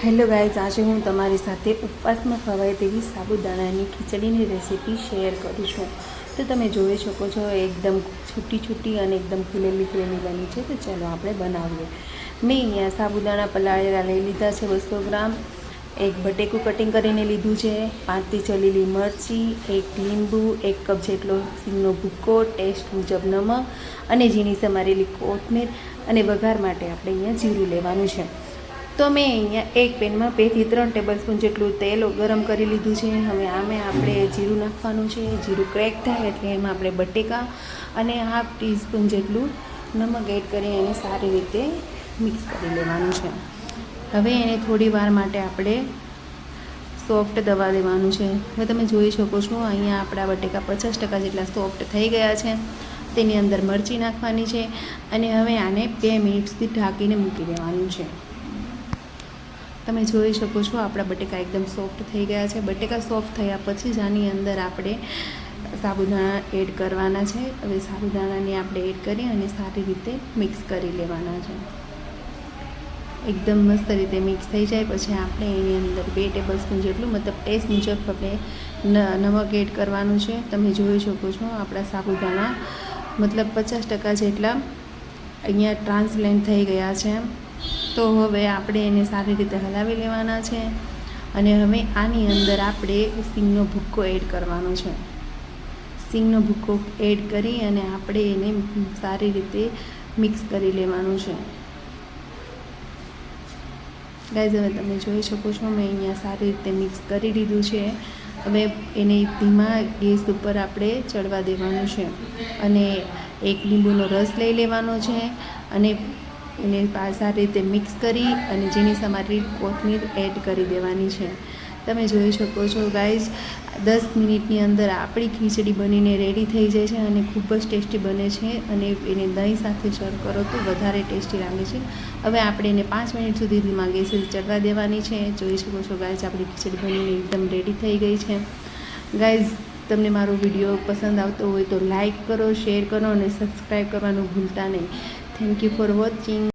Hello guys, આજે હું તમારી સાથે ઉપવાસમાં ખવાય તેવી સાબુદાણાની ખીચડીની રેસીપી શેર કરું છું. તો તમે જોઈ શકો છો એકદમ છૂટી અને એકદમ ફૂલેલી બની છે. તો ચાલો આપણે બનાવીએ. મેં અહીંયા સાબુદાણા પલાળેલા લઈ લીધા છે 200 ગ્રામ. એક બટેકું કટિંગ કરીને લીધું છે, 5 થી 6 લીલી મરચી, એક લીંબુ, 1 કપ જેટલો સિંગનો ભૂક્કો, ટેસ્ટ મુજબ નમક અને ઝીણી સમારેલી કોથમીર અને વઘાર માટે આપણે અહીંયા જીરું લેવાનું છે. તો મેં અહીંયા એક પેનમાં 2 થી 3 ટેબલસ્પૂન જેટલું તેલ ગરમ કરી લીધું છે. હવે આમાં આપણે જીરું નાખવાનું છે. જીરું ક્રેક થાય એટલે એમાં આપણે બટેકા અને 1/2 ટીસ્પૂન જેટલું નમક એડ કરી એને સારી રીતે મિક્સ કરી લેવાનું છે. હવે એને થોડી વાર માટે આપણે સોફ્ટ દવા દેવાનું છે. હવે તમે જોઈ શકો છો અહીંયા આપણા બટેકા 50% જેટલા સોફ્ટ થઈ ગયા છે. તેની અંદર મરચી નાખવાની છે અને હવે આને 2 મિનિટ સુધી ઢાંકીને મૂકી દેવાનું છે. તમે જોઈ શકો છો આપણા બટેકા એકદમ સોફ્ટ થઈ ગયા છે. બટેકા સોફ્ટ થયા પછી જ આની અંદર આપણે સાબુદાણા એડ કરવાના છે. હવે સાબુદાણાને આપણે એડ કરી અને સારી રીતે મિક્સ કરી લેવાના છે. એકદમ મસ્ત રીતે મિક્સ થઈ જાય પછી આપણે એની અંદર 2 ટેબલસ્પૂન જેટલું મતલબ ટેસ્ટ મુજબ આપણે નમક એડ કરવાનું છે. તમે જોઈ શકો છો આપણા સાબુદાણા મતલબ 50% જેટલા અહીંયા ટ્રાન્સલેન્ટ થઈ ગયા છે. તો હવે આપણે એને સારી રીતે હલાવી લેવાના છે અને હવે આની અંદર આપણે સિંગનો ભૂક્કો એડ કરવાનો છે. સિંગનો ભૂક્કો એડ કરી અને આપણે એને સારી રીતે મિક્સ કરી લેવાનું છે. ગાઈઝ, હવે તમે જોઈ શકો છો મેં અહીંયા સારી રીતે મિક્સ કરી દીધું છે. હવે એને ધીમા ગેસ ઉપર આપણે ચડવા દેવાનું છે અને એક લીંબુનો રસ લઈ લેવાનો છે અને એને સારી રીતે મિક્સ કરી અને ઝીણી સમારેલી કોથમીર એડ કરી દેવાની છે. તમે જોઈ શકો છો ગાઈઝ, 10 મિનિટની અંદર આપણી ખીચડી બનીને રેડી થઈ જાય છે અને ખૂબ જ ટેસ્ટી બને છે અને એને દહીં સાથે સર્વ કરો તો વધારે ટેસ્ટી લાગે છે. હવે આપણે એને 5 મિનિટ સુધી ધીમા ગેસે ચડવા દેવાની છે. જોઈ શકો છો ગાઈઝ, આપણી ખીચડી બનીને એકદમ રેડી થઈ ગઈ છે. ગાઈઝ, તમને મારો વિડીયો પસંદ આવતો હોય તો લાઈક કરો, શેર કરો અને સબસ્ક્રાઈબ કરવાનું ભૂલતા નહીં. Thank you for watching.